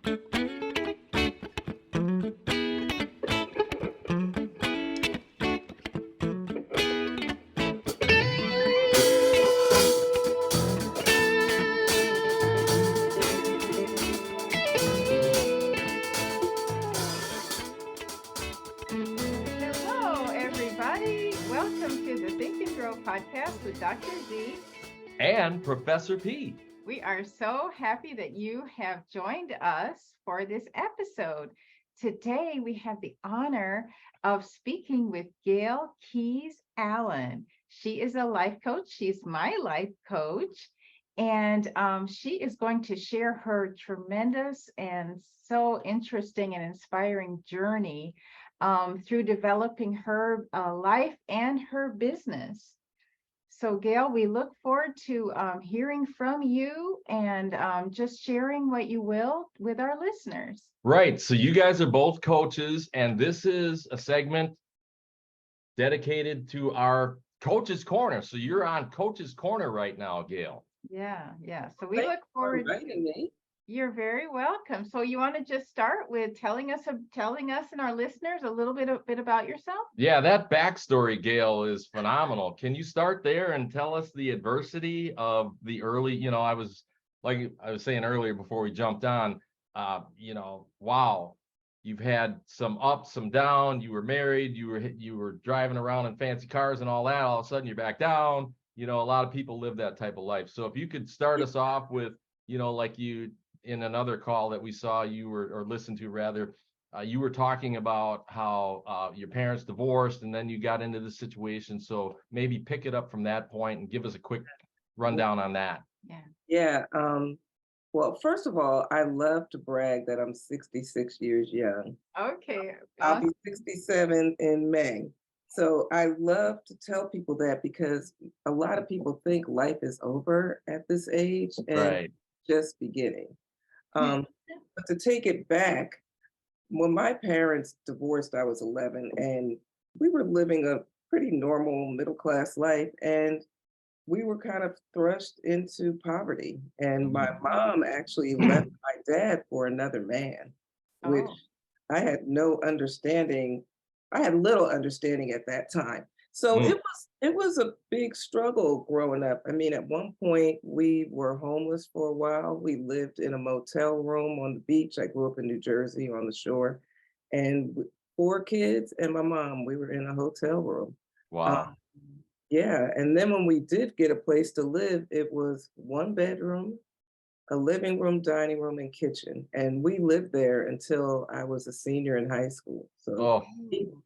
Hello, everybody. Welcome to the Think and Grow podcast with Dr. Z. And Professor P. We are so happy that you have joined us for this episode. Today, we have the honor of speaking with Gail Keyes Allen. She is a life coach. She's my life coach. And she is going to share her tremendous and so interesting and inspiring journey through developing her life and her business. So, Gail, we look forward to hearing from you and just sharing what you will with our listeners. Right. So you guys are both coaches, and this is a segment dedicated to our Coach's Corner. So you're on Coach's Corner right now, Gail. Yeah. So we Thank look you for forward. inviting me. You're very welcome. So you want to just start with telling us and our listeners a little bit about yourself? Yeah, that backstory, Gail, is phenomenal. Can you start there and tell us the adversity of the early, I was saying earlier before we jumped on, wow, you've had some ups, some down, you were married, you were driving around in fancy cars and all that, all of a sudden you're back down. A lot of people live that type of life. So if you could start us off with, like you in another call that we saw or listened to rather, you were talking about how your parents divorced and then you got into this situation. So maybe pick it up from that point and give us a quick rundown on that. Yeah. Well, first of all, I love to brag that I'm 66 years young. Okay. I'll be 67 in May. So I love to tell people that because a lot of people think life is over at this age and Right. just beginning. But to take it back, when my parents divorced, I was 11, and we were living a pretty normal middle-class life, and we were kind of thrust into poverty. And my mom actually left my dad for another man, which I had no understanding. I had little understanding at that time. So it was a big struggle growing up. I mean, at one point we were homeless for a while. We lived in a motel room on the beach. I grew up in New Jersey on the shore, and 4 kids and my mom, we were in a hotel room. Wow. Yeah, and then when we did get a place to live, it was 1 bedroom, a living room, dining room, and kitchen. And we lived there until I was a senior in high school. So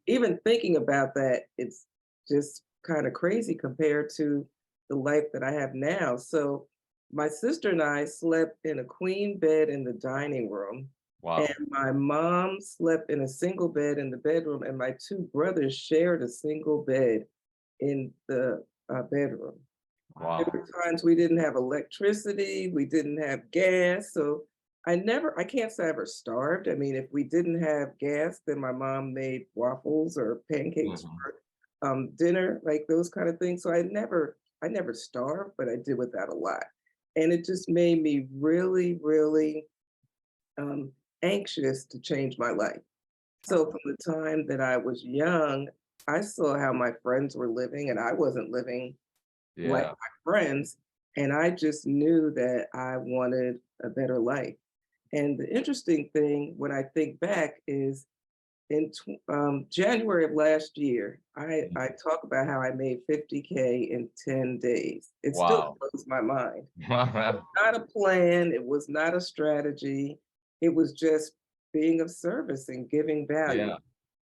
even thinking about that, it's just kind of crazy compared to the life that I have now. So my sister and I slept in a queen bed in the dining room. Wow. And my mom slept in a single bed in the bedroom, and my 2 brothers shared a single bed in the bedroom. Wow. There were times we didn't have electricity, we didn't have gas. So I can't say I ever starved. I mean, if we didn't have gas, then my mom made waffles or pancakes for dinner, like those kind of things. So I never starved, but I did without a lot. And it just made me really, really anxious to change my life. So from the time that I was young, I saw how my friends were living and I wasn't living like my friends. And I just knew that I wanted a better life. And the interesting thing when I think back is in January of last year, I talk about how I made 50K in 10 days. It still blows my mind. Not a plan. It was not a strategy. It was just being of service and giving value. Yeah.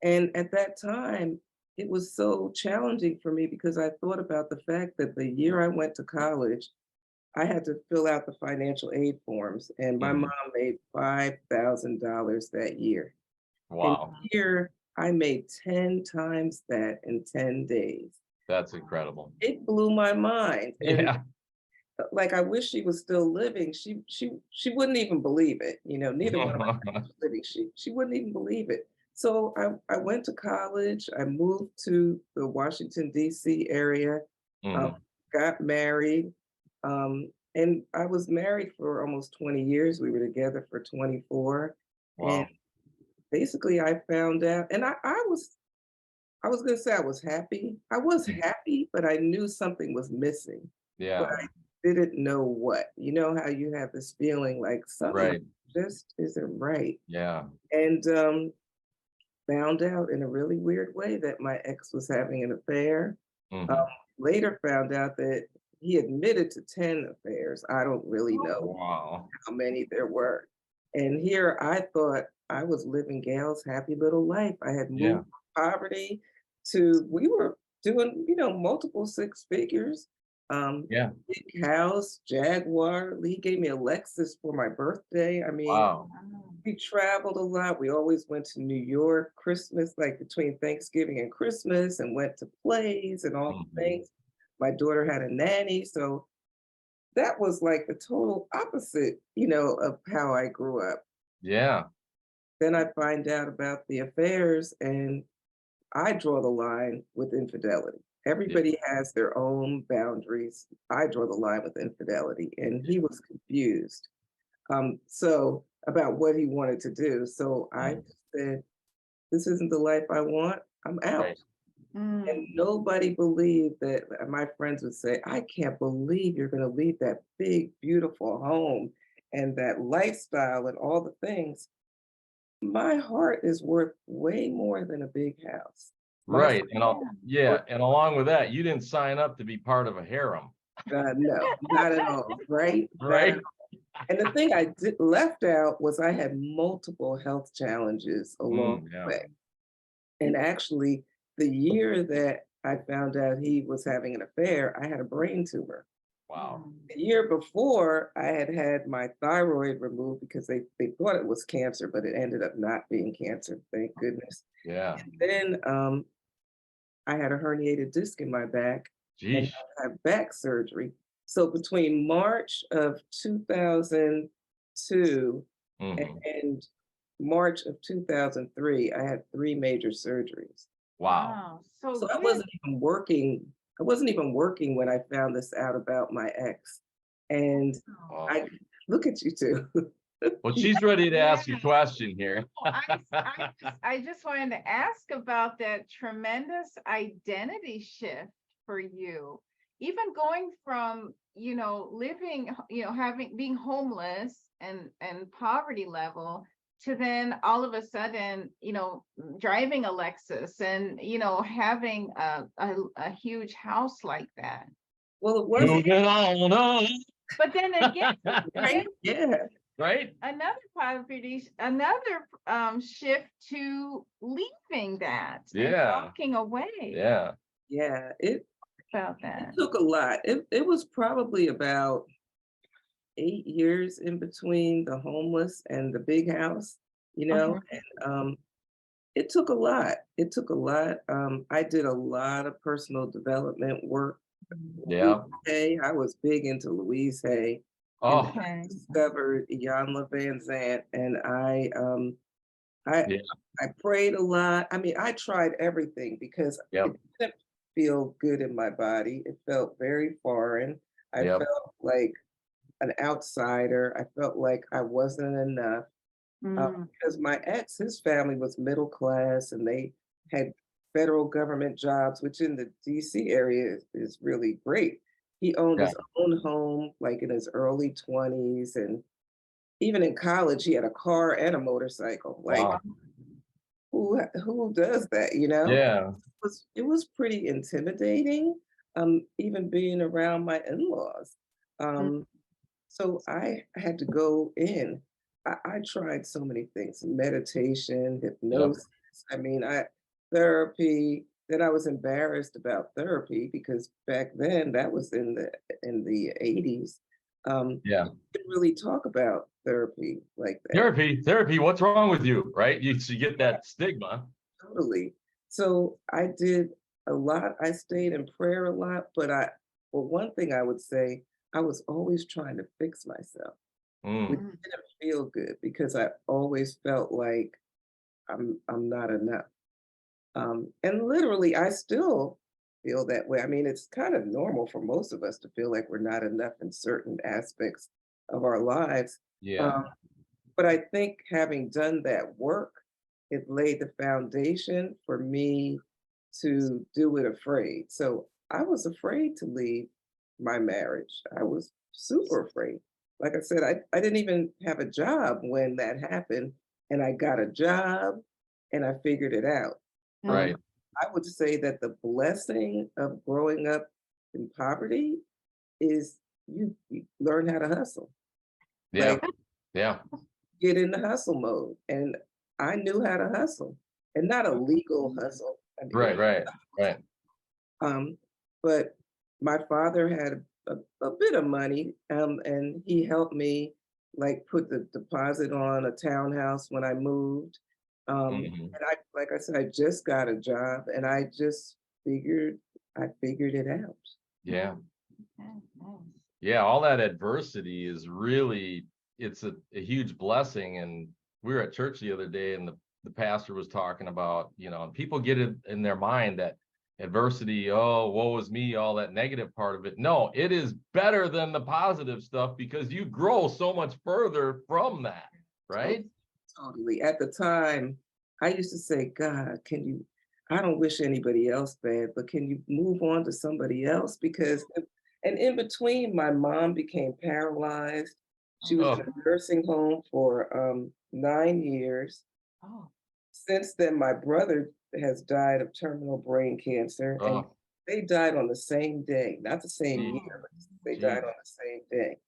And at that time, it was so challenging for me because I thought about the fact that the year I went to college, I had to fill out the financial aid forms, and my mom made $5,000 that year. Wow. And here I made 10 times that in 10 days. That's incredible. It blew my mind. And Yeah. like, I wish she was still living. She wouldn't even believe it. Neither one of my friends was living. She wouldn't even believe it. So I went to college. I moved to the Washington, D.C. area, got married. And I was married for almost 20 years. We were together for 24. And Wow. basically I found out, and I was gonna say I was happy. I was Mm. happy, but I knew something was missing, but Yeah. I didn't know what. You know how you have this feeling like something Right. just isn't right. Yeah. And found out in a really weird way that my ex was having an affair. Um, Hmm. later found out that he admitted to 10 affairs. I don't really know Wow. how many there were. And here I thought I was living Gail's happy little life. I had Yeah. moved from poverty to, we were doing, multiple six figures. Yeah. Big house, Jaguar. He gave me a Lexus for my birthday. I mean, Wow. Wow. we traveled a lot. We always went to New York, Christmas, like between Thanksgiving and Christmas, and went to plays and all the Hmm. things. My daughter had a nanny. So that was like the total opposite, of how I grew up. Yeah. Then I find out about the affairs and I draw the line with infidelity. Yeah. Everybody has their own boundaries. I draw the line with infidelity. And he was confused. So about what he wanted to do. So I Mm. said, this isn't the life I want. I'm Right. out. And Mm. nobody believed that. My friends would say, I can't believe you're going to leave that big, beautiful home and that lifestyle and all the things. My heart is worth way more than a big house. My Right. And Yeah. yeah. And along with that, you didn't sign up to be part of a harem. no, not at all, right? Not at Right. all. And the thing I left out was I had multiple health challenges along Mm, the yeah. way. And actually, the year that I found out he was having an affair, I had a brain tumor. Wow. Mm. The year before, I had had my thyroid removed because they thought it was cancer, but it ended up not being cancer, thank goodness. Yeah. Then I had a herniated disc in my back and Geesh. I had back surgery. So between March of 2002 Hmm. and March of 2003, I had three major surgeries. Wow. Wow. So So I good. wasn't even working. I wasn't even working when I found this out about my ex. And Wow. I Oh. look at you two. Well, she's ready to Yeah. ask a question here. Oh, I just wanted to ask about that tremendous identity shift for you. Even going from, living, having being homeless and poverty level to then all of a sudden, driving a Lexus and, having a huge house like that. Well, it And wasn't Moving on up. but then again, right. Yeah. Right? another shift to leaving that and Yeah. walking away Yeah. Yeah. It about that. took a lot. It was probably about 8 years in between the homeless and the big house, Uh-huh. and it took a lot. It took a lot. I did a lot of personal development work. Louise Yeah. Hay, I was big into Louise Hay, and Oh, then I Okay. discovered Iyanla Van Zant, and I yeah. I prayed a lot. I mean, I tried everything because it Yep. didn't feel good in my body. It felt very foreign. I Yep. felt like an outsider. I felt like I wasn't enough. Mm. Because my ex, his family was middle class and they had federal government jobs, which in the DC area is really great. He owned Yeah. his own home like in his early 20s. And even in college, he had a car and a motorcycle. Like, Wow. who does that, you know? Yeah. It was pretty intimidating, even being around my in-laws. Mm. Um, so I had to go in. I tried so many things, meditation, Yep. hypnosis. I mean, I therapy. Then I was embarrassed about therapy because back then that was in the 80s. Yeah. Didn't really talk about therapy like that. Therapy. What's wrong with you? Right? You get that stigma. Totally. So I did a lot. I stayed in prayer a lot, well, one thing I would say, I was always trying to fix myself, which Mm. Mm. didn't feel good because I always felt like I'm not enough. And literally, I still feel that way. I mean, it's kind of normal for most of us to feel like we're not enough in certain aspects of our lives. Yeah. Um, but I think having done that work, it laid the foundation for me to do it afraid. So I was afraid to leave my marriage. I was super afraid. Like I said, I didn't even have a job when that happened, and I got a job and I figured it out. Right. Um, I would say that the blessing of growing up in poverty is you learn how to hustle. Yeah. Like Yeah. get in the hustle mode. And I knew how to hustle and not a legal hustle. I mean, Right. Right. Right. um, but my father had a bit of money, and he helped me like put the deposit on a townhouse when I moved. Mhm. And like I said, I just got a job and I figured it out. Yeah. Okay, nice. Yeah. All that adversity is really, it's a huge blessing. And we were at church the other day, and the pastor was talking about, and people get it in their mind that adversity, oh, woe is me, all that negative part of it. No, it is better than the positive stuff because you grow so much further from that, right? Totally. At the time, I used to say, God, I don't wish anybody else bad, but can you move on to somebody else? And in between, my mom became paralyzed. She was in Oh, a nursing home for 9 years. Oh, Since then, my brother has died of terminal brain cancer, and oh, they died on the same day, not the same gee, year, but they died gee, on the same day.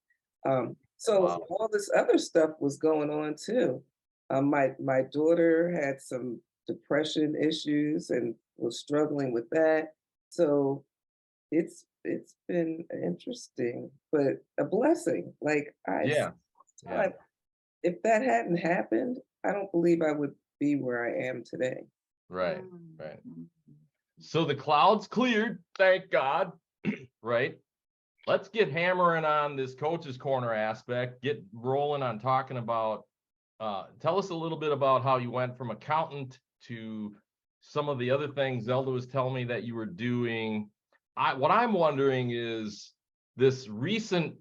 So wow. all this other stuff was going on too. My daughter had some depression issues and was struggling with that. So it's been interesting, but a blessing. Like Yeah, yeah, time, if that hadn't happened, I don't believe I would be where I am today. right, mm, right. mm, So the clouds cleared, thank God, right? Let's get hammering on this coach's corner aspect, get rolling on talking about, tell us a little bit about how you went from accountant to some of the other things Zelda was telling me that you were doing. What I'm wondering is this recent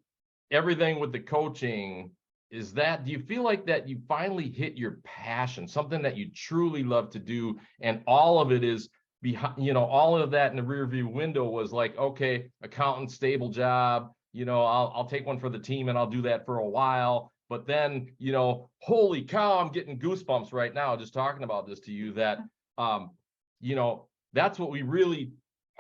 everything with the coaching, do you feel like that you finally hit your passion, something that you truly love to do, and all of it is behind, all of that in the rear view window was like, okay, accountant, stable job, I'll take one for the team and I'll do that for a while. But then, holy cow, I'm getting goosebumps right now just talking about this to you that, um, that's what we really,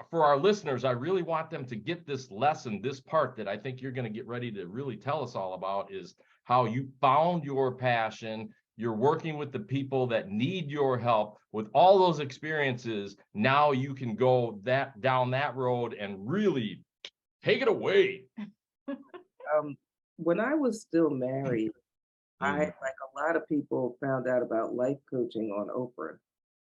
for our listeners, I really want them to get this lesson, this part that I think you're going to get ready to really tell us all about is how you found your passion. You're working with the people that need your help. With all those experiences, now you can go down that road and really take it away. Um, when I was still married, I, Mhm. like a lot of people, found out about life coaching on Oprah.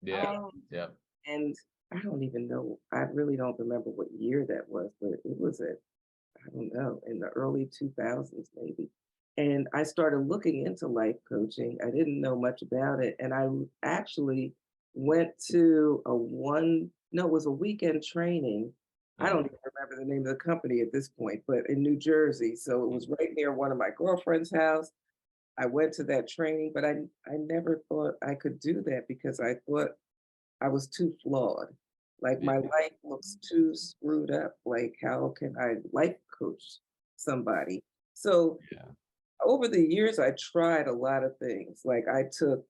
Yeah, oh, yeah. And I don't even know, I really don't remember what year that was, but it was I don't know, in the early 2000s maybe. And I started looking into life coaching. I didn't know much about it. And I actually went to no, it was a weekend training. I don't Mhm. even remember the name of the company at this point, but in New Jersey. So it was right near one of my girlfriend's house. I went to that training, but I never thought I could do that because I thought I was too flawed. Like Yeah, my life looks too screwed up. Like how can I life coach somebody? So yeah. over the years, I tried a lot of things. Like I took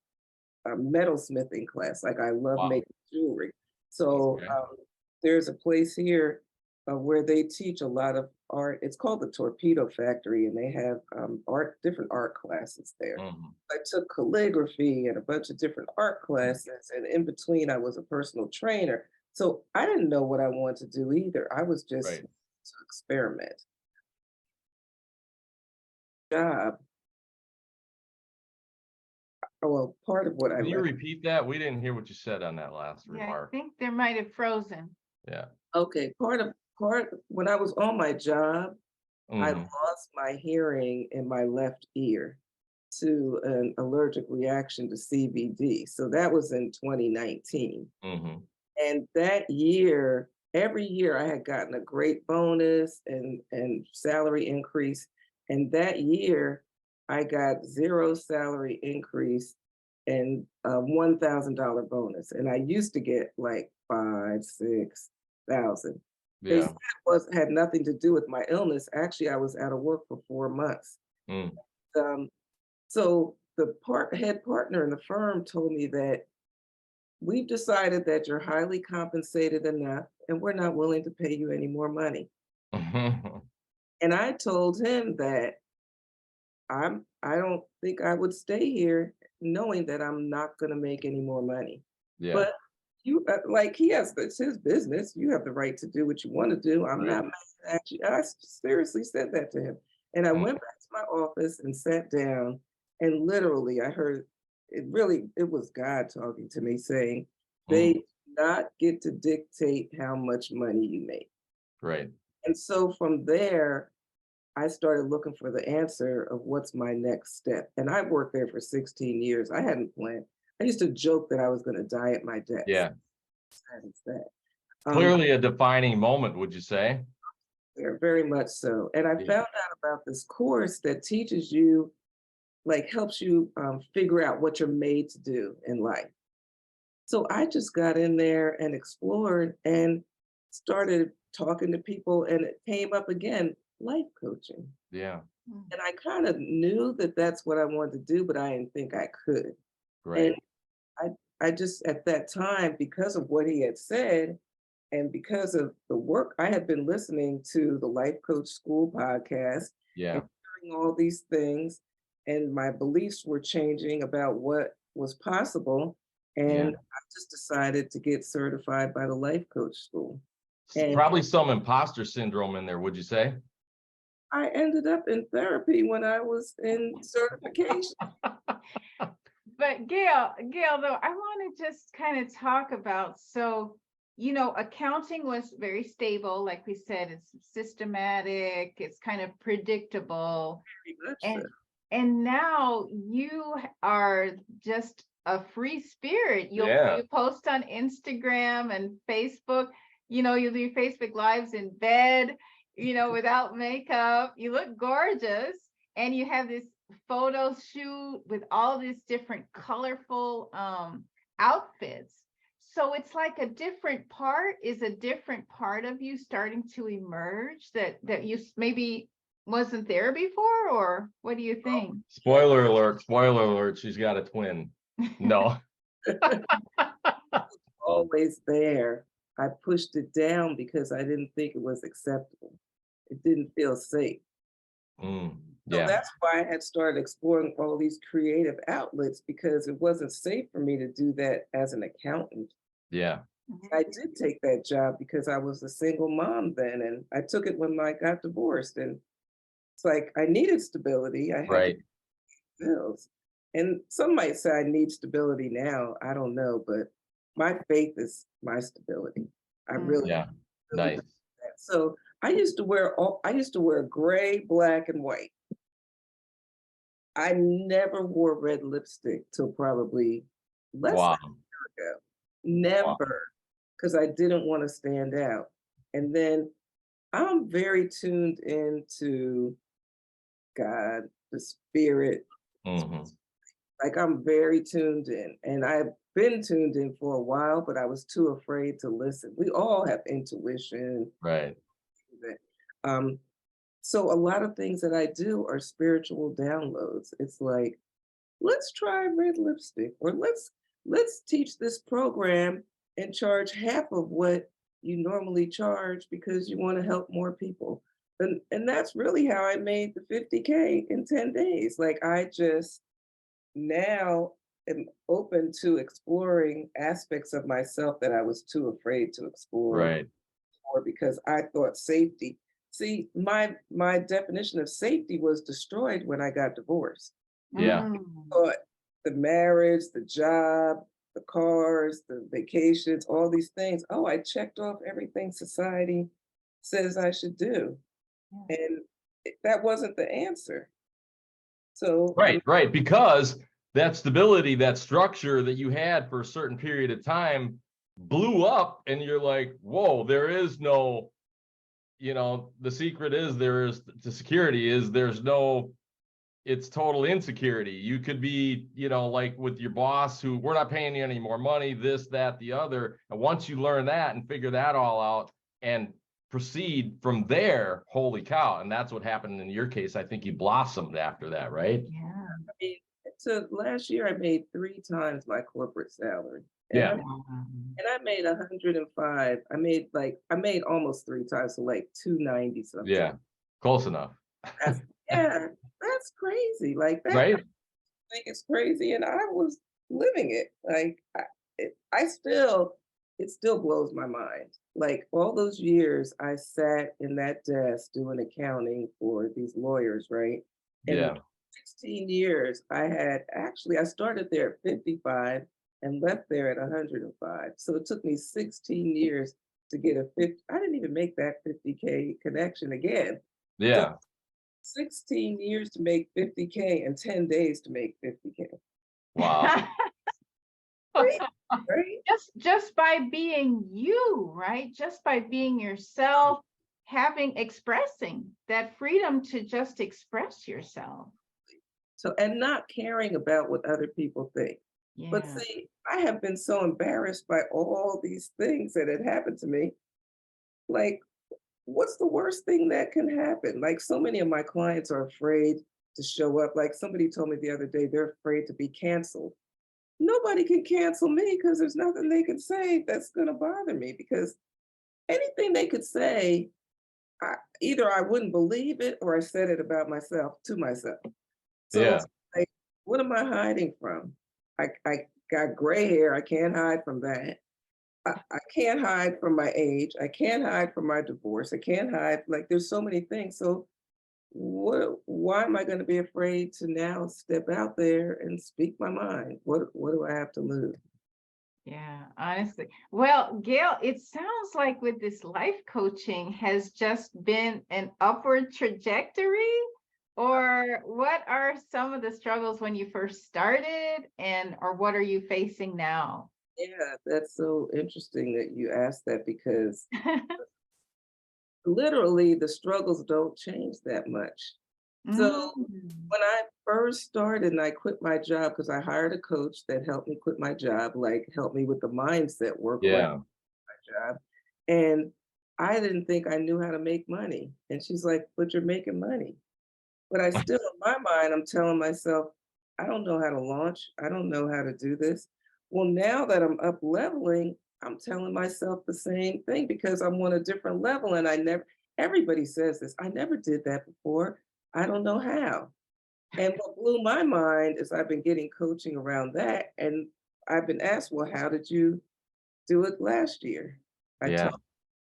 a metalsmithing class. Like I love Wow. making jewelry. So Okay. there's a place here where they teach a lot of art. It's called the Torpedo Factory, and they have different art classes there. Mhm. I took calligraphy and a bunch of different art classes, and in between, I was a personal trainer. So I didn't know what I wanted to do either. I was just Right. to experiment. Job. Well, part of what I Can you left. repeat that? We didn't hear what you said on that last yeah, I remark. think they might have frozen. Yeah. Okay, part when I was on my job, I Hmm. lost my hearing in my left ear to an allergic reaction to CBD. So that was in 2019. Hmm. And that year, every year I had gotten a great bonus and salary increase. And that year I got zero salary increase and a $1,000 bonus. And I used to get like 5, 6,000. They Yeah. said had nothing to do with my illness. Actually, I was out of work for 4 months. Mm. Um, so the head partner in the firm told me that we've decided that you're highly compensated enough and we're not willing to pay you any more money. And I told him that I don't think I would stay here knowing that I'm not going to make any more money. Yeah. But you like it's his business. You have the right to do what you want to do. I'm Right. not mad at you. I seriously said that to him. And I Mm. went back to my office and sat down and literally I heard it was God talking to me saying, they Mm. do not get to dictate how much money you make. Right. And so from there, I started looking for the answer of what's my next step. And I worked there for 16 years. I hadn't planned. I used to joke that I was going to die at my desk. Yeah. That is that. Clearly a defining moment, would you say? Very much so. And I Yeah. found out about this course that teaches you, like helps you figure out what you're made to do in life. So I just got in there and explored and started talking to people, and it came up again, life coaching. Yeah. And I kind of knew that that's what I wanted to do, but I didn't think I could. Right. And I, I just at that time, because of what he had said, and because of the work I had been listening to the Life Coach School podcast Yeah. and hearing all these things, and my beliefs were changing about what was possible. Yeah. And I just decided to get certified by the Life Coach School. And Probably some imposter syndrome in there, would you say? I ended up in therapy when I was in certification. But Gail, though, I want to just kind of talk about, so, accounting was very stable. Like we said, it's systematic, it's kind of predictable. Very much And so. and now you are just a free spirit. You post on Instagram and Facebook, you'll do Facebook lives in bed, without makeup. You look gorgeous, and you have this photo shoot with all these different colorful outfits. So it's like a different part of you starting to emerge that you maybe wasn't there before, or what do you think? Spoiler alert, she's got a twin. No. Always there. I pushed it down because I didn't think it was acceptable. It didn't feel safe. So Yeah. that's why I had started exploring all these creative outlets, because it wasn't safe for me to do that as an accountant. Yeah. I did take that job because I was a single mom then, and I took it when I got divorced. And it's like I needed stability. I had Right. bills. And some might say I need stability now. I don't know, but my faith is my stability. I really, Yeah. really Nice. believe that. So I used to wear gray, black, and white. I never wore red lipstick till probably less Wow. than a year ago. Never, because I didn't want to stand out. And then I'm very tuned into God, the spirit. Hmm. Like I'm very tuned in, and I've been tuned in for a while, but I was too afraid to listen. We all have intuition. Right. Um, so a lot of things that I do are spiritual downloads. It's like, let's try red lipstick, or let's teach this program and charge half of what you normally charge because you want to help more people. And that's really how I made the 50K in 10 days. Like I just now am open to exploring aspects of myself that I was too afraid to explore Right. before because I thought safety. See, my definition of safety was destroyed when I got divorced. Yeah. Thought the marriage, the job, the cars, the vacations, all these things. Oh, I checked off everything society says I should do. And that wasn't the answer. So Right. Because that stability, that structure that you had for a certain period of time blew up, and you're like, whoa, there is no, the secret is the security is there's no, it's total insecurity. You could be, like with your boss who, we're not paying you any more money, this, that, the other. And once you learn that and figure that all out and proceed from there, holy cow. And that's what happened in your case. I think you blossomed after that, right? Yeah. I mean, so last year I made 3 times my corporate salary. And Yeah. I made 105. I made almost 3 times, so like 290 something. Yeah. Close enough. Yeah, that's crazy. Like that, Right? I think it's crazy, and I was living it. Like I still, it still blows my mind. Like all those years I sat in that desk doing accounting for these lawyers, right? And Yeah. 16 years, I started there at 55 and left there at 105. So it took me 16 years to get a 50. I didn't even make that 50K connection again. So Yeah. 16 years to make 50K and 10 days to make 50K. Wow. Right? Right? Just by being you, right? Just by being yourself, expressing that freedom to just express yourself. So, and not caring about what other people think. But Yeah. see, I have been so embarrassed by all these things that had happened to me. Like, what's the worst thing that can happen? Like, so many of my clients are afraid to show up. Like, somebody told me the other day, they're afraid to be canceled. Nobody can cancel me because there's nothing they can say that's going to bother me, because anything they could say, either I wouldn't believe it or I said it about myself to myself. So Yeah. it's like, what am I hiding from? I got gray hair. I can't hide from that. I can't hide from my age. I can't hide from my divorce. I can't hide. Like, there's so many things. So why am I going to be afraid to now step out there and speak my mind? What do I have to lose? Yeah, honestly. Well, Gail, it sounds like with this life coaching has just been an upward trajectory, or what are some of the struggles when you first started, or what are you facing now? Yeah, that's so interesting that you asked that, because literally the struggles don't change that much. So Mm. when I first started and I quit my job, because I hired a coach that helped me quit my job, like helped me with the mindset work around Yeah. my job. And I didn't think I knew how to make money. And she's like, but you're making money. But I still, in my mind, I'm telling myself, I don't know how to launch. I don't know how to do this. Well, now that I'm up leveling, I'm telling myself the same thing, because I'm on a different level. And everybody says this, I never did that before. I don't know how. And what blew my mind is I've been getting coaching around that. And I've been asked, well, how did you do it last year? I Yeah. told,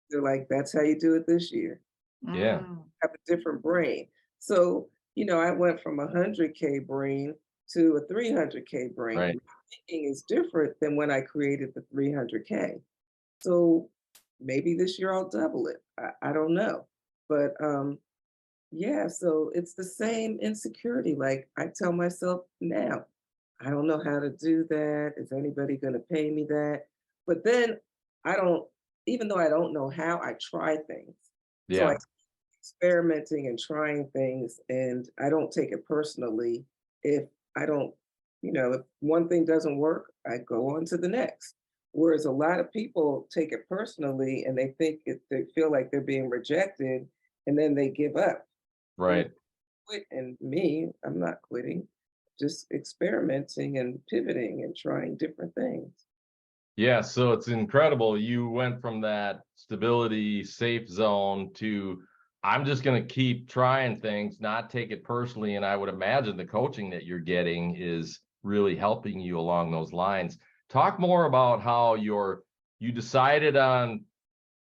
they're like, that's how you do it this year. Yeah. Mm. Have a different brain. So, I went from a 100K brain to a 300K brain. Right. My thinking is different than when I created the 300K. So maybe this year I'll double it. I don't know. But yeah, so it's the same insecurity. Like, I tell myself now, I don't know how to do that. Is anybody going to pay me that? But then I don't, even though I don't know how, I try things. So I Yeah. experimenting and trying things, and I don't take it personally if I don't, if one thing doesn't work, I go on to the next. Whereas a lot of people take it personally and they feel like they're being rejected, and then they give up and Right. quit. And me, I'm not quitting, just experimenting and pivoting and trying different things. Yeah, so it's incredible. You went from that stability, safe zone to, I'm just going to keep trying things, not take it personally. And I would imagine the coaching that you're getting is really helping you along those lines. Talk more about how you decided on,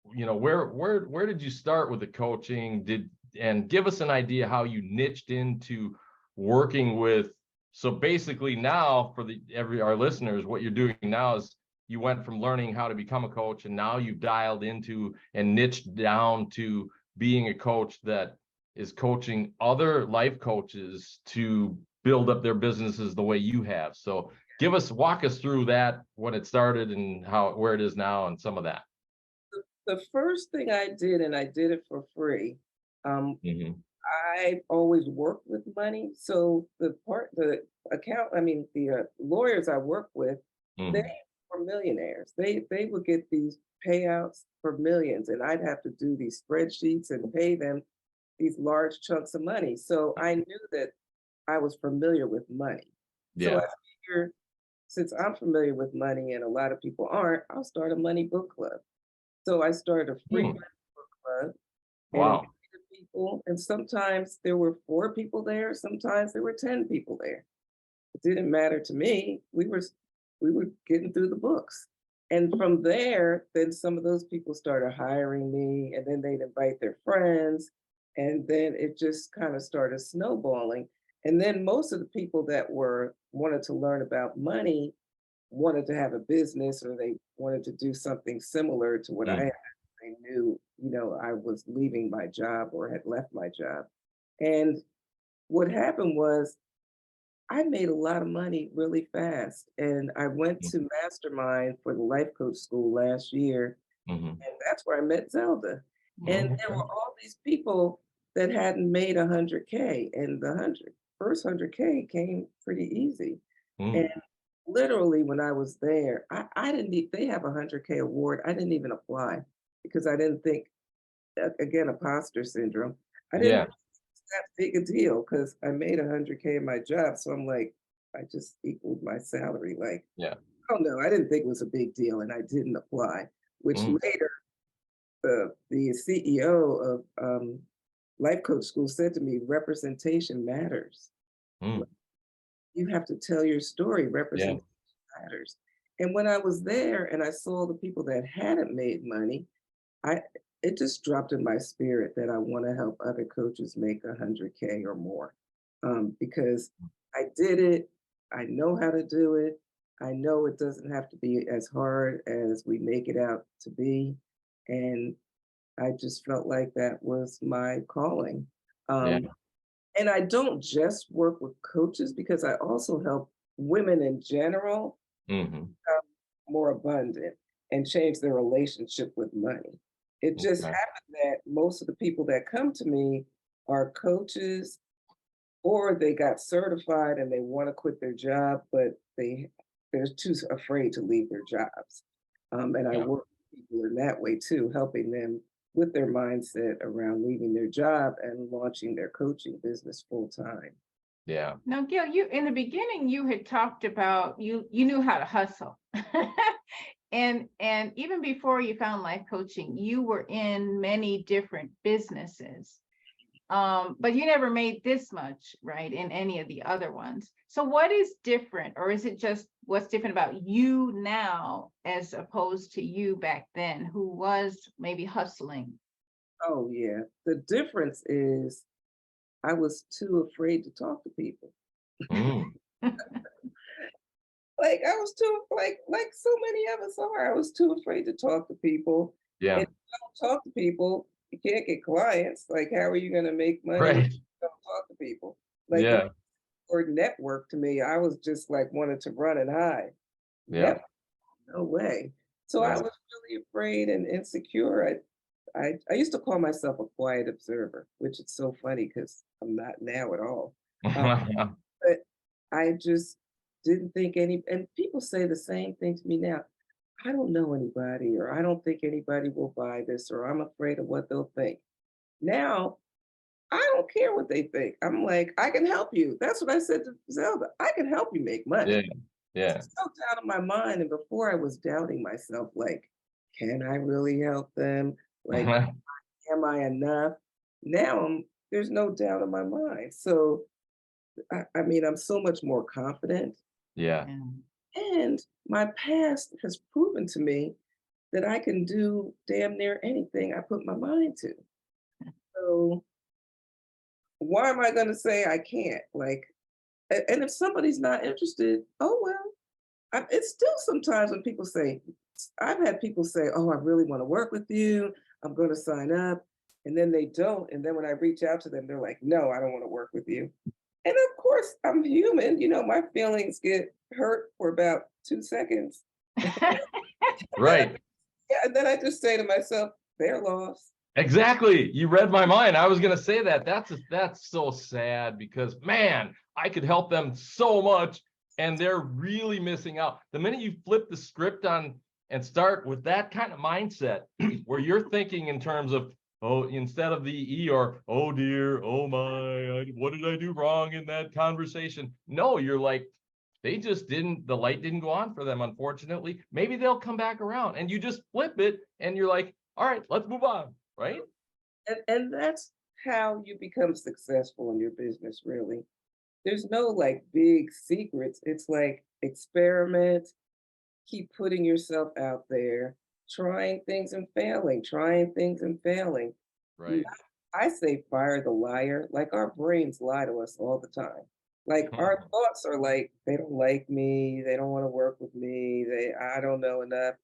where did you start with the coaching? And give us an idea how you niched into working with. So basically now for our listeners, what you're doing now is you went from learning how to become a coach, and now you've dialed into and niched down to being a coach that is coaching other life coaches to build up their businesses the way you have. So walk us through that, when it started and where it is now and some of that. The first thing I did, and I did it for free, Hmm. I always worked with money. So the lawyers I work with, they Hmm. were millionaires. They would get these payouts for millions, and I'd have to do these spreadsheets and pay them these large chunks of money. So I knew that I was familiar with money. So I Yeah. figured, since I'm familiar with money and a lot of people aren't, I'll start a money book club. So I started a free Hmm. money book club and Wow. invited people. And sometimes there were 4 people there, sometimes there were 10 people there. It didn't matter to me. We were getting through the books. And from there, then some of those people started hiring me, and then they'd invite their friends. And then it just kind of started snowballing. And then most of the people that were wanted to learn about money wanted to have a business, or they wanted to do something similar to what I Mm. had. They knew, I was leaving my job or had left my job. And what happened was I made a lot of money really fast. And I went to Mastermind for the life coach school last year. Hmm. And that's where I met Zelda. And Oh, there okay. were all these people that hadn't made 100K. And the first 100K came pretty easy. And Mm. literally, when I was there, I didn't need, they have a 100K award. I didn't even apply because I didn't think, again, imposter syndrome. I didn't Yeah. think it's that big a deal because I made 100K in my job. So I'm like, I just equaled my salary. Like, Yeah. oh no, I didn't think it was a big deal, and I didn't apply, which Mm. later the CEO of Life Coach School said to me, representation matters. Mm. You have to tell your story. Yeah. Representation matters. And when I was there and I saw the people that hadn't made money, I it just dropped in my spirit that I want to help other coaches make 100K or more, because I did it. I know how to do it. I know it doesn't have to be as hard as we make it out to be, and I just felt like that was my calling. Yeah. Um, and I don't just work with coaches because I also help women in general Hmm. become more abundant and change their relationship with money. It just Okay. happened that most of the people that come to me are coaches, or they got certified and they want to quit their job, but they're too afraid to leave their jobs. And I Yeah. work with people in that way too, helping them with their mindset around leaving their job and launching their coaching business full time. Yeah. Now, Gil, you in the beginning you had talked about you knew how to hustle. And even before you found life coaching, you were in many different businesses. But you never made this much, right, in any of the other ones. So what is different, or is it just what's different about you now as opposed to you back then, who was maybe hustling? Oh, yeah. The difference is I was too afraid to talk to people. Mm. Like I was too like so many of us are. I was too afraid to talk to people. And Yeah. if you don't talk to people, you can't get clients. Like how are you gonna make money if Right. you don't talk to people? Like the Yeah. word network to me, I was just like wanted to run and hide. Yeah. Network, no way. So I Yeah. was really afraid and insecure. I used to call myself a quiet observer, which is so funny because I'm not now at all. Um, but I just didn't think and people say the same thing to me now. I don't know anybody, or I don't think anybody will buy this, or I'm afraid of what they'll think. Now, I don't care what they think. I'm like, I can help you. That's what I said to Zelda. I can help you make Yeah. money. It's Yeah. no doubt in my mind. And before I was doubting myself, like, can I really help them? Like, am I enough? Now there's no doubt in my mind. So I mean, I'm so much more confident. Yeah. Yeah. And my past has proven to me that I can do damn near anything I put my mind to. So why am I going to say I can't? Like, and if somebody's not interested, oh well. It's still sometimes when people say, I've had people say, oh, I really want to work with you. I'm going to sign up. And then they don't. And then when I reach out to them, they're like, no, I don't want to work with you. And of course, I'm human. My feelings get hurt for about 2 seconds. Right. Yeah, and then I just say to myself, they're lost. Exactly. You read my mind. I was going to say that. That's so sad because man, I could help them so much and they're really missing out. The minute you flip the script on and start with that kind of mindset where you're thinking in terms of, oh, instead of the or oh dear, oh my, what did I do wrong in that conversation? No, you're like, the light didn't go on for them, unfortunately. Maybe they'll come back around and you just flip it and you're like, all right, let's move on. Right? And that's how you become successful in your business, really. There's no like big secrets. It's like experiment, keep putting yourself out there, trying things and failing, trying things and failing. N- Right. I say fire the liar. Like our brains lie to us all the time. Like our thoughts are like, they don't like me, they don't want to work with me, I don't know enough.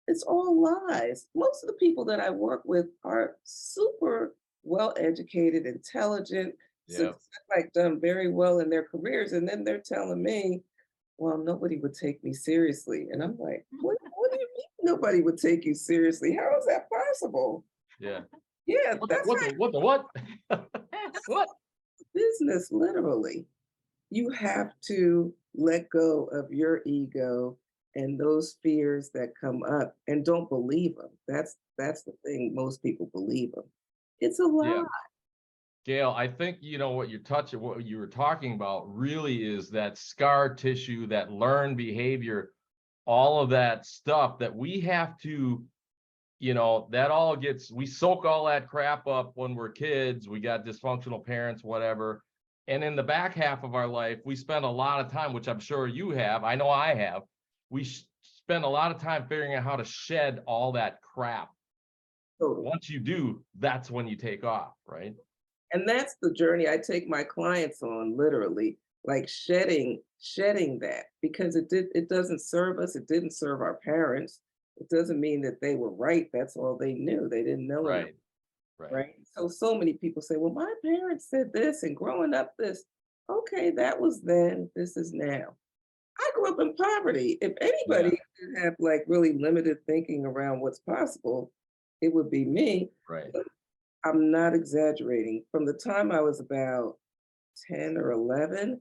It's all lies. Most of the people that I work with are super well educated, intelligent, Yeah. like done very well in their careers. And then they're telling me, well, nobody would take me seriously. And I'm like, what do you mean nobody would take you seriously? How is that possible? Yeah. Yeah, What the that's what the what the what? What? business, literally. You have to let go of your ego and those fears that come up and don't believe them. That's the thing. Most people believe them. It's a lie. Yeah. Gail, I think what you were talking about really is that scar tissue, that learned behavior, all of that stuff that we have to, we soak all that crap up when we're kids. We got dysfunctional parents, whatever. And in the back half of our life, we spend a lot of time, which I'm sure you have. I know I have. Spend a lot of time figuring out how to shed all that crap. Totally. Once you do, that's when you take off, right? And that's the journey I take my clients on, literally, like shedding that because it doesn't serve us. It didn't serve our parents. It doesn't mean that they were right. That's all they knew. They didn't know enough. Right. Right. Right? So many people say, well, my parents said this and growing up this. Okay, that was then, this is now. I grew up in poverty. If Yeah. anybody could have like really limited thinking around what's possible, it would be me. Right. But I'm not exaggerating. From the time I was about 10 or 11,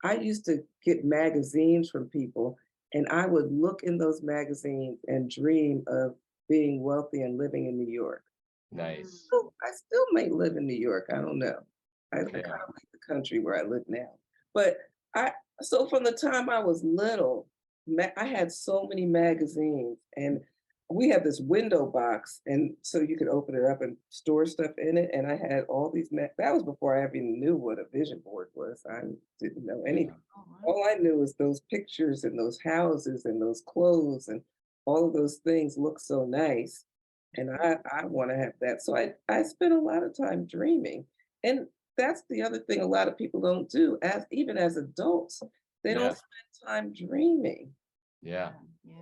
I used to get magazines from people and I would look in those magazines and dream of being wealthy and living in New York. Nice. So I still may live in New York. I don't know. I kind Yeah. of like the country where I live now. But I so from the time I was little, I had so many magazines, and we had this window box, and so you could open it up and store stuff in it. And I had all these. That was before I even knew what a vision board was. I didn't know Yeah. anything. All I knew was those pictures and those houses and those clothes and all of those things look so nice. And I want to have that. So I spent a lot of time dreaming. And that's the other thing a lot of people don't do, as even as adults, they don't Yeah. spend time dreaming. Yeah. Yeah.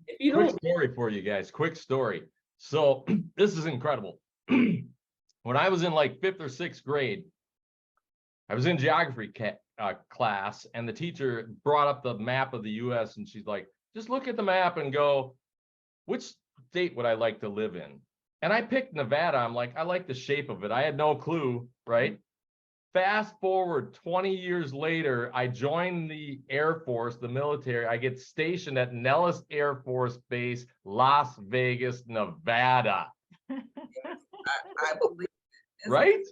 If you Quick don't, story for you guys. Quick story. So this is incredible. When I was in like fifth or sixth grade, I was in geography class, and the teacher brought up the map of the U.S. and she's like, "Just look at the map and go, which state would I like to live in?" And I picked Nevada. I'm like, I like the shape of it. I had no clue, right? Fast forward 20 years later, I joined the Air Force, the military. I get stationed at Nellis Air Force Base, Las Vegas, Nevada. I believe, isn't it? Right?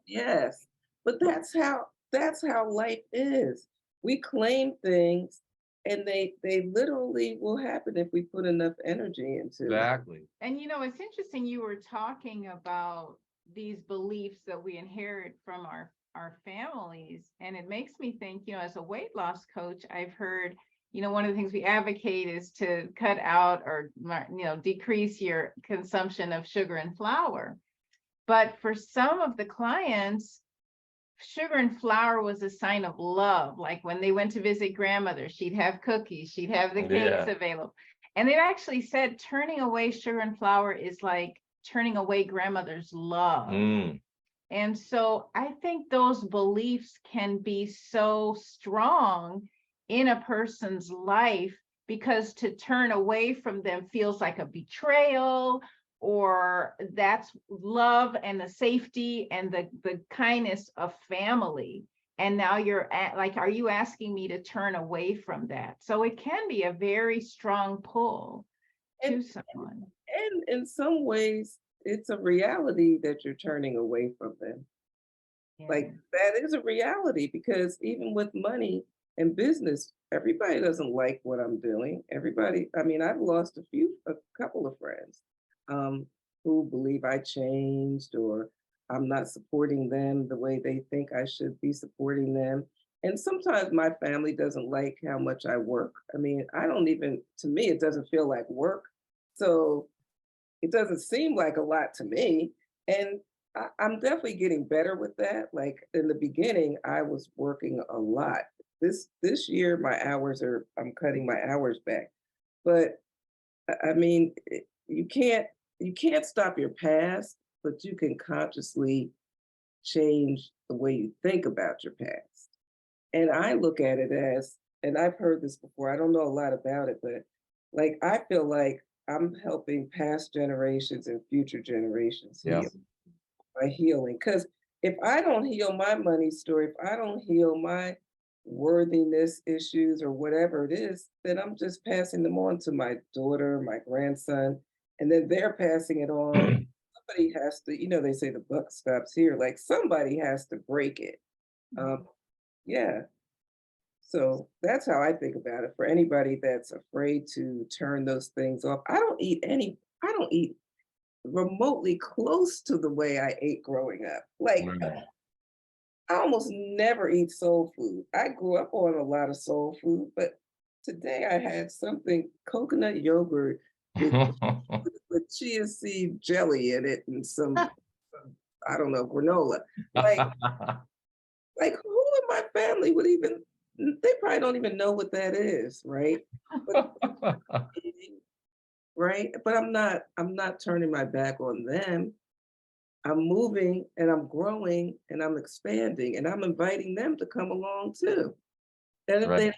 Yes, but that's how life is. We claim things, and they literally will happen if we put enough energy into it. Exactly. And it's interesting you were talking about these beliefs that we inherit from our families. And it makes me think, as a weight loss coach, I've heard, one of the things we advocate is to cut out or, decrease your consumption of sugar and flour. But for some of the clients, sugar and flour was a sign of love. Like when they went to visit grandmother, she'd have cookies, she'd have the cakes Yeah. available. And they actually said turning away sugar and flour is like turning away grandmother's love. Mm. And so I think those beliefs can be so strong in a person's life because to turn away from them feels like a betrayal, or that's love and the safety and the kindness of family. And now you're like, are you asking me to turn away from that? So it can be a very strong pull to And someone. and in some ways, it's a reality that you're turning away from them. Yeah. Like that is a reality because even with money and business, everybody doesn't like what I'm doing. Everybody, I mean, I've lost a couple of friends um, who believe I changed or I'm not supporting them the way they think I should be supporting them. And sometimes my family doesn't like how much I work. I mean, I don't even, to me, it doesn't feel like work. So it doesn't seem like a lot to me. And I'm definitely getting better with that. Like in the beginning, I was working a lot. This year, I'm cutting my hours back. But I mean, you can't stop your past, but you can consciously change the way you think about your past. And I look at it as, and I've heard this before, I don't know a lot about it, but like I feel like I'm helping past generations and future generations Yeah. heal by healing. Because if I don't heal my money story, if I don't heal my worthiness issues or whatever it is, then I'm just passing them on to my daughter, my grandson, and then they're passing it on. Somebody has to, they say the buck stops here. Like somebody has to break it. Um, yeah. So that's how I think about it. For anybody that's afraid to turn those things off, I don't eat remotely close to the way I ate growing up. Like Right. I almost never eat soul food. I grew up on a lot of soul food, but today I had something coconut yogurt with chia seed jelly in it and some I don't know, granola. Like like who in my family would even they probably don't even know what that is, right? But eating, right? But I'm not turning my back on them. I'm moving and I'm growing and I'm expanding and I'm inviting them to come along too. And if they Right.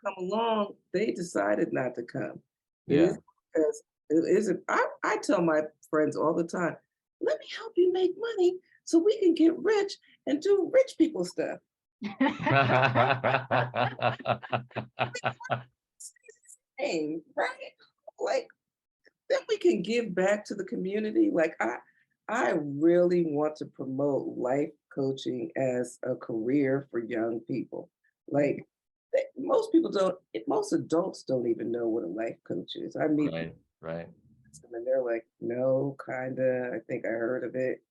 don't come along, they decided not to come. It Yeah. is because it isn't. I tell my friends all the time, let me help you make money so we can get rich and do rich people stuff. Same, right? Like then we can give back to the community. Like I really want to promote life coaching as a career for young people. Like most people don't, most adults don't even know what a life coach is. I meet Right. Right. them and they're like, no, kinda, I think I heard of it.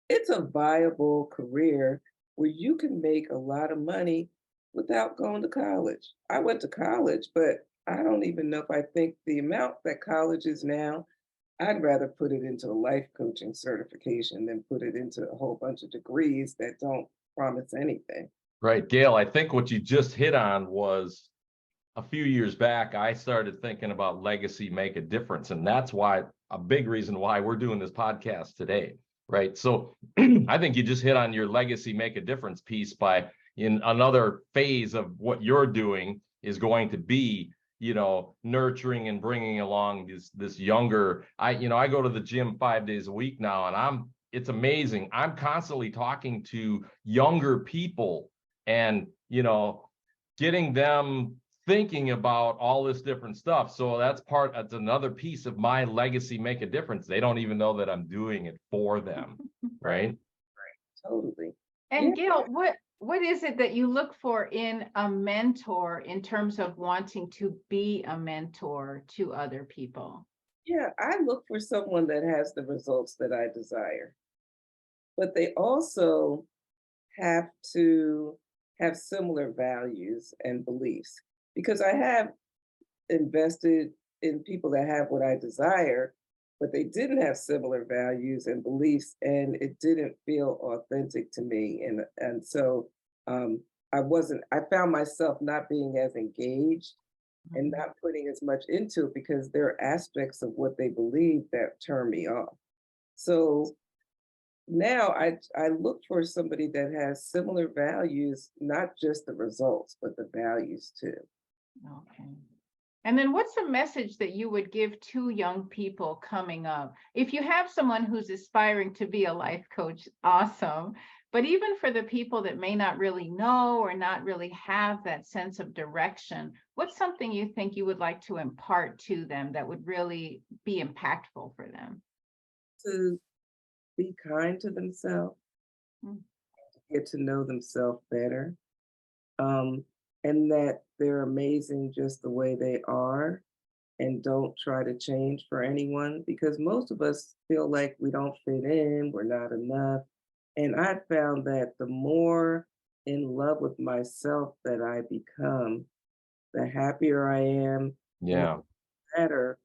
It's a viable career where you can make a lot of money without going to college. I went to college, but I don't even know if I think the amount that college is now, I'd rather put it into a life coaching certification than put it into a whole bunch of degrees that don't promise anything. Right. Gail, I think what you just hit on was a few years back, I started thinking about legacy make a difference. And that's why a big reason why we're doing this podcast today. Right. So I think you just hit on your legacy make a difference piece by in another phase of what you're doing is going to be, nurturing and bringing along this younger. I go to the gym 5 days a week now, and it's amazing. I'm constantly talking to younger people and, getting them thinking about all this different stuff. So that's another piece of my legacy make a difference. They don't even know that I'm doing it for them. Right, Right. totally. Yeah, And Gail, what is it that you look for in a mentor in terms of wanting to be a mentor to other people? yeah. I look for someone that has the results that I desire, but they also have to have similar values and beliefs because I have invested in people that have what I desire, but they didn't have similar values and beliefs, and it didn't feel authentic to me. And so um, I found myself not being as engaged and not putting as much into it because there are aspects of what they believe that turn me off. So now I look for somebody that has similar values, not just the results, but the values too. Okay. And then what's a message that you would give to young people coming up? If you have someone who's aspiring to be a life coach, awesome. But even for the people that may not really know or not really have that sense of direction, what's something you think you would like to impart to them that would really be impactful for them? To be kind to themselves, Mm. get to know themselves better, um, and that they're amazing just the way they are, and don't try to change for anyone because most of us feel like we don't fit in, we're not enough. And I found that the more in love with myself that I become, the happier I am, and Yeah. better,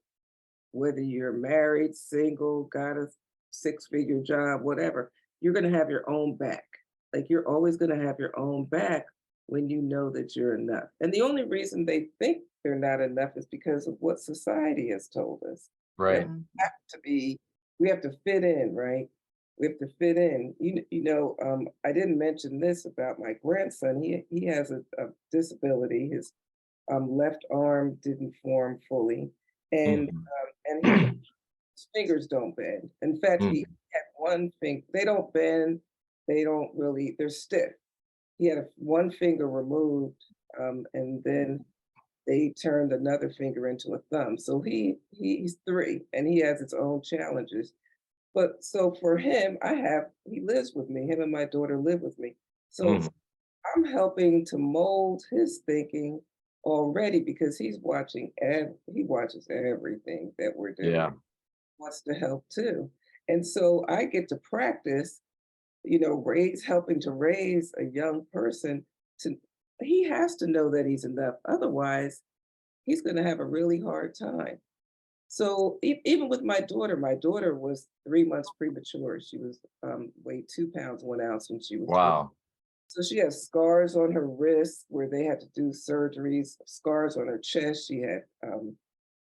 whether you're married, single, got a six-figure job, whatever, you're going to have your own back. Like you're always going to have your own back when you know that you're enough. And the only reason they think they're not enough is because of what society has told us that Right. we have to be, we have to fit in, right? We have to fit in. I didn't mention this about my grandson. He has a disability. His left arm didn't form fully, and Mhm. his fingers don't bend. In fact, he Mhm. had one finger. They don't bend. They don't really. They're stiff. He had one finger removed, and then they turned another finger into a thumb. So he's three, and he has his own challenges. But so for him, he lives with me. Him and my daughter live with me. So Mhm. I'm helping to mold his thinking already because he watches everything that we're doing, Yeah. wants to help too. And so I get to practice, helping to raise a young person to he has to know that he's enough. Otherwise, he's going to have a really hard time. So even with my daughter was 3 months premature. She was weighed 2 pounds 1 ounce when she was three. Wow. So she has scars on her wrists where they had to do surgeries, scars on her chest. She had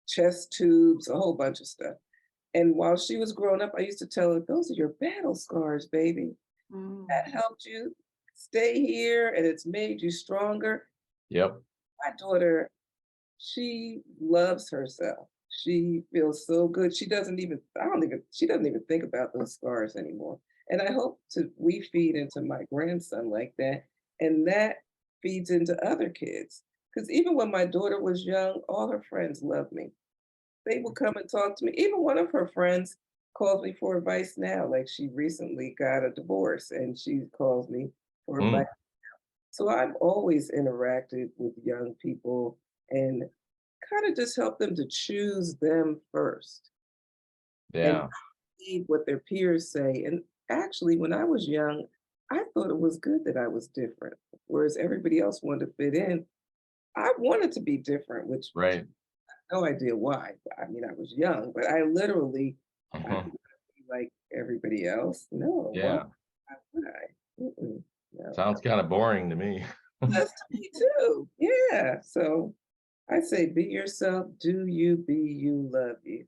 chest tubes, a whole bunch of stuff. And while she was growing up, I used to tell her, those are your battle scars, baby. Mm. That helped you stay here and it's made you stronger. Yep. My daughter, she loves herself. She feels so good. She doesn't even think about those scars anymore. And I hope to we feed into my grandson like that. And that feeds into other kids. Because even when my daughter was young, all her friends loved me. They would come and talk to me. Even one of her friends calls me for advice now. Like she recently got a divorce and she calls me for advice. Mm. So I've always interacted with young people and kind of just help them to choose them first and Yeah. heed what their peers say. And actually, when I was young, I thought it was good that I was different, whereas everybody else wanted to fit in. I wanted to be different, which Right. no idea why. I mean, I was young, but I Mhm. didn't want to be like everybody else. No, why? Yeah. Why would I? No, Sounds kind of boring to me. that's to me too. Yeah. So I say, be yourself. Do you be you? Love you.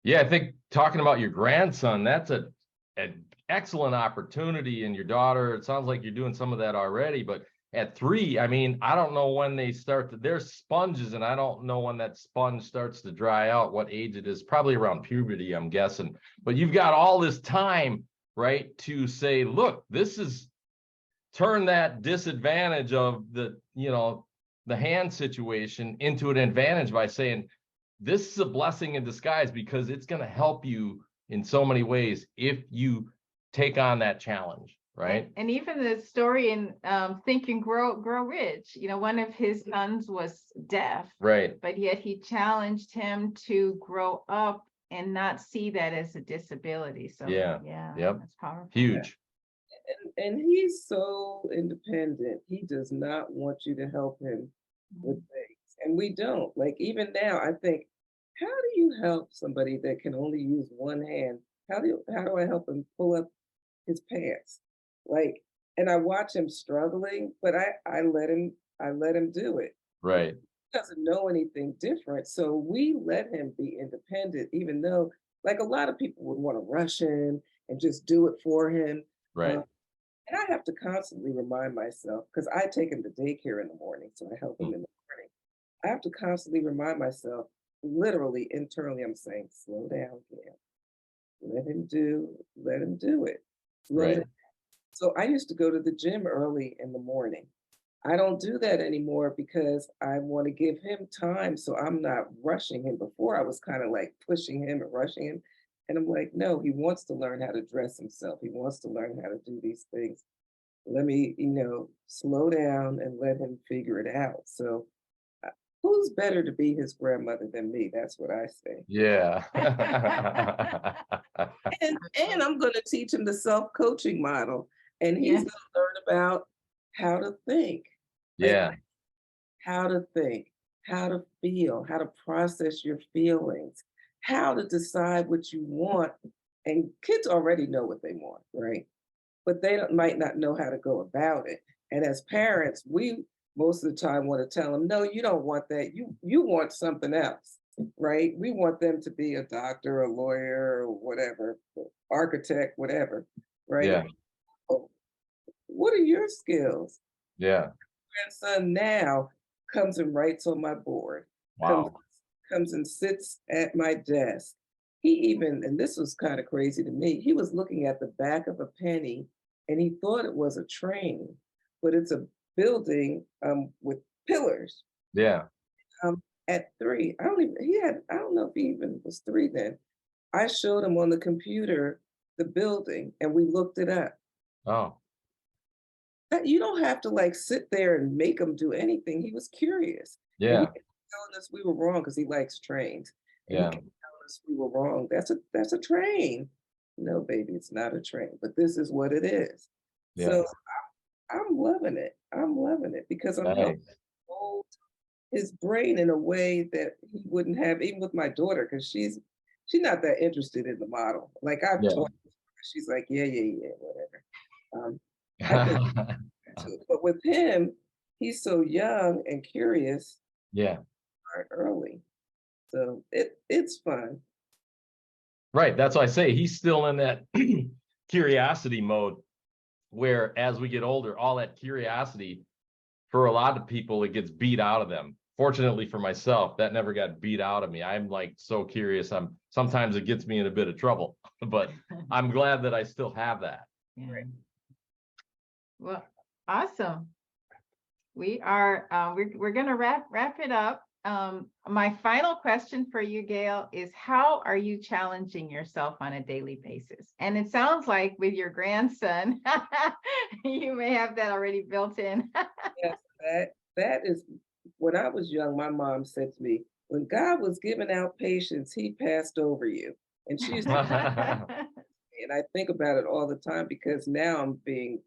Yeah, I think talking about your grandson, that's an excellent opportunity. And your daughter, it sounds like you're doing some of that already. But at 3, I mean, I don't know when they start to, they're sponges, and I don't know when that sponge starts to dry out, what age it is, probably around puberty, I'm guessing. But you've got all this time, right, to say, look, this is turn that disadvantage of the hand situation into an advantage by saying, this is a blessing in disguise because it's going to help you in so many ways if you take on that challenge, right? And even the story in Think and Grow Rich, one of his sons was deaf, Right. but yet he challenged him to grow up and not see that as a disability. So Yeah. yeah, Yep. that's powerful. Huge. And he's so independent. He does not want you to help him with Mm. things. And we don't. Like even now, I think, how do you help somebody that can only use one hand? How do I help him pull up his pants? Like, and I watch him struggling, but I let him do it. Right. Doesn't know anything different. So we let him be independent, even though, like, a lot of people would want to rush him and just do it for him. Right. And I have to constantly remind myself, because I take him to daycare in the morning, so I help him in the morning. I have to constantly remind myself, literally internally, I'm saying, slow down, Gail. Let him do it. Slow Right. down. So I used to go to the gym early in the morning. I don't do that anymore because I want to give him time so I'm not rushing him. Before I was kind of like pushing him and rushing him. And I'm like, no, he wants to learn how to dress himself. He wants to learn how to do these things. Let me, slow down and let him figure it out. So uh, who's better to be his grandmother than me? That's what I say. Yeah. And I'm going to teach him the self-coaching model. And he's Yeah. going to learn about how to think. Like Yeah. how to think, how to feel, how to process your feelings, how to decide what you want. And kids already know what they want, right? But they might not know how to go about it. And as parents, we most of the time want to tell them, no, you don't want that. You want something else, right? We want them to be a doctor, a lawyer, or whatever, architect, whatever, right? Yeah. Oh, what are your skills? Yeah. Grandson now comes and writes on my board, comes Wow. comes and sits at my desk. He even, and this was kind of crazy to me, he was looking at the back of a penny and he thought it was a train, but it's a building with pillars. Yeah. Um, at 3, I don't know if he even was 3 then. I showed him on the computer the building and we looked it up. Oh, You don't have to like sit there and make him do anything. He was curious. And he yeah. kept telling us we were wrong because he likes trains. And he Yeah. kept telling us we were wrong. That's a train. No, baby, it's not a train, but this is what it is. Yeah. So I'm loving it. I'm loving it because I'm helping Nice. mold his brain in a way that he wouldn't have, even with my daughter, because she's not that interested in the model. Like I've Yeah. taught her, she's like, yeah, yeah, yeah, whatever. I think to it. But with him, he's so young and curious, Yeah. start early. So it's fun. Right. That's why I say he's still in that curiosity mode where as we get older, all that curiosity for a lot of people, it gets beat out of them. Fortunately for myself, that never got beat out of me. I'm like so curious. Sometimes it gets me in a bit of trouble, but I'm glad that I still have that. Yeah. Right. Well, awesome. We are we're gonna wrap it up. My final question for you, Gail, is how are you challenging yourself on a daily basis? And it sounds like with your grandson, you may have that already built in. Yes, that is when I was young, my mom said to me, when God was giving out patience, he passed over you. And she used to, and I think about it all the time because now I'm being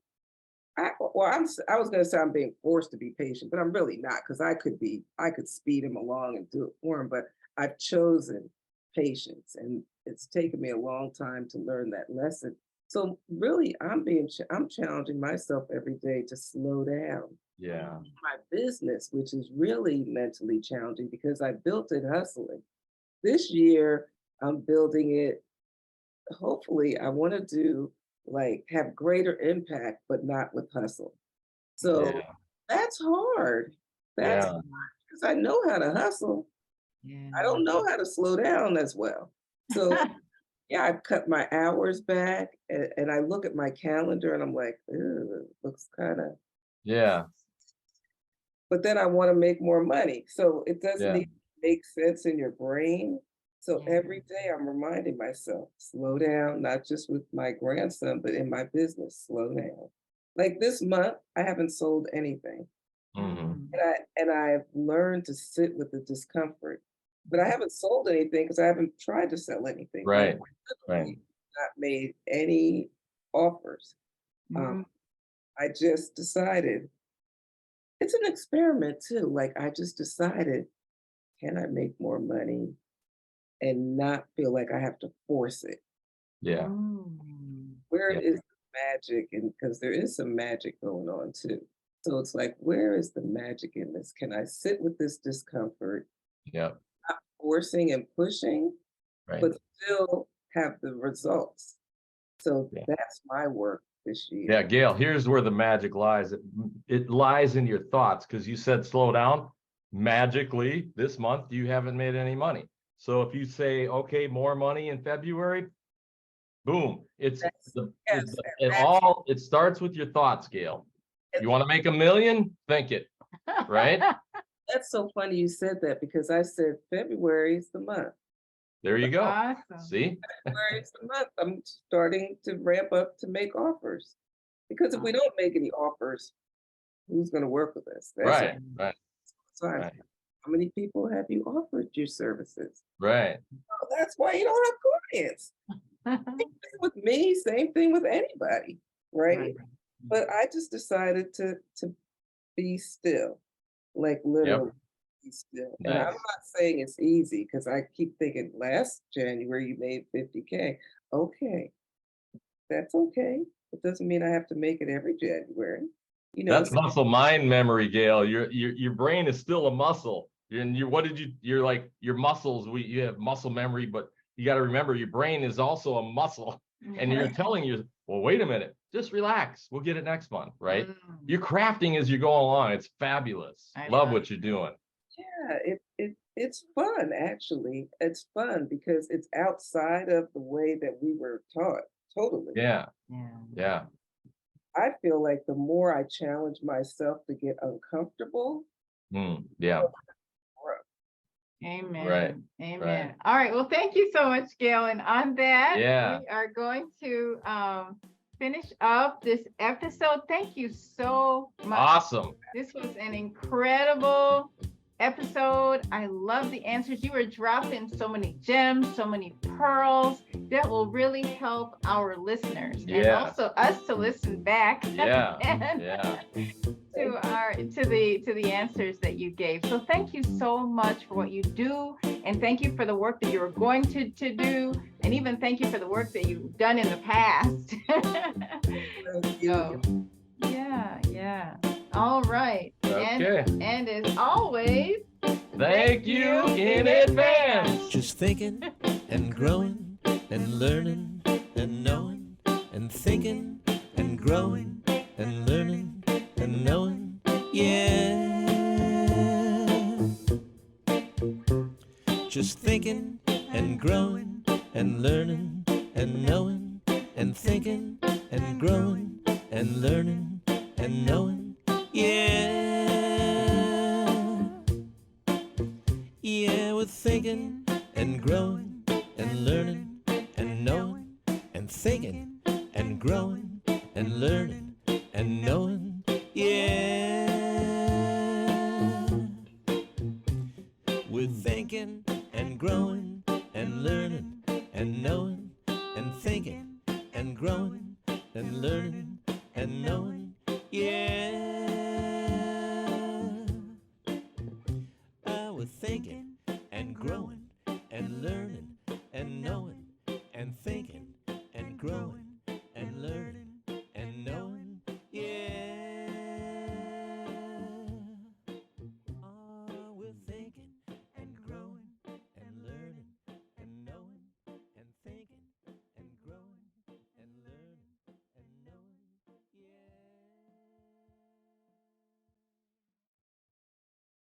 I was going to say I'm being forced to be patient, but I'm really not because I could speed him along and do it for him, but I've chosen patience and it's taken me a long time to learn that lesson. So really I'm challenging myself every day to slow down. Yeah. My business, which is really mentally challenging because I built it hustling. This year I'm building it, hopefully I want to do like have greater impact, but not with hustle. So Yeah. that's hard. That's Yeah. because I know how to hustle. Yeah. I don't know how to slow down as well. So yeah, I've cut my hours back and I look at my calendar and I'm like, "Ew, it looks kind of, Yeah. but then I want to make more money. So it doesn't Yeah. even make sense in your brain. So Yeah. every day I'm reminding myself, slow down, not just with my grandson, but in my business, slow down. Like this month, I haven't sold anything. Hmm. And I've learned to sit with the discomfort. But I haven't sold anything because I haven't tried to sell anything. Like Right. Right. literally not made any offers. Mhm. Um, I just decided it's an experiment too. Like I just decided, can I make more money and not feel like I have to force it? Yeah. Mm. Where Yeah. is the magic? And because there is some magic going on too. So it's like, where is the magic in this? Can I sit with this discomfort, Yeah. not forcing and pushing, Right. but still have the results? So Yeah. that's my work this year. Yeah, Gail, here's where the magic lies. It lies in your thoughts, because you said slow down. Magically, this month you haven't made any money. So if you say, okay, more money in February, boom, it's That's, the yes, it, and it all it starts with your thoughts, Gail. You want to make $1 million? Think it, right? that's so funny you said that, because I said February is the month. There you go. Awesome. See? February is the month. I'm starting to ramp up to make offers. Because if we don't make any offers, who's going to work with us? That's Right, right, what right, how many people have you offered your services? right. Oh, that's why you don't have clients. Same thing with me, same thing with anybody, right? But I just decided to be still, like literally be still. And I'm Nice. not saying it's easy, because I keep thinking last January you made 50K. Okay, that's okay. It doesn't mean I have to make it every January. You know, That's muscle mind memory, Gail. Your brain is still a muscle. And what did you're like your muscles, you have muscle memory, but you got to remember your brain is also a muscle. And you're telling you, well, wait a minute, just relax. We'll get it next month, right? You're crafting as you go along. It's fabulous. Love what you're doing. yeah, it's fun actually. It's fun because it's outside of the way that we were taught. Totally. Yeah, Yeah. yeah. I feel like the more I challenge myself to get uncomfortable, Yeah, Amen. right, Amen. right. All right. Well, thank you so much, Gail. And on that, Yeah. we are going to finish up this episode. Thank you so much. Awesome. This was an incredible episode. I love the answers. You were dropping so many gems, so many pearls that will really help our listeners and also us to listen back. Yeah. and Yeah. to the answers that you gave. So thank you so much for what you do, and thank you for the work that you're going to do, and even thank you for the work that you've done in the past. thank you. So, yeah. All right. Okay. And as always, Thank you in advance. Just thinking and growing and learning and knowing and thinking and growing and learning and knowing. Yeah. Just thinking and growing and learning and knowing and thinking and growing and learning and knowing. Yeah. Yeah, we're thinking and growing and learning and knowing and thinking and growing and learning and knowing. Yeah. We're thinking and growing and learning and knowing and thinking and growing and learning and knowing. Yeah. We're thinking and growing and learning and knowing and thinking and growing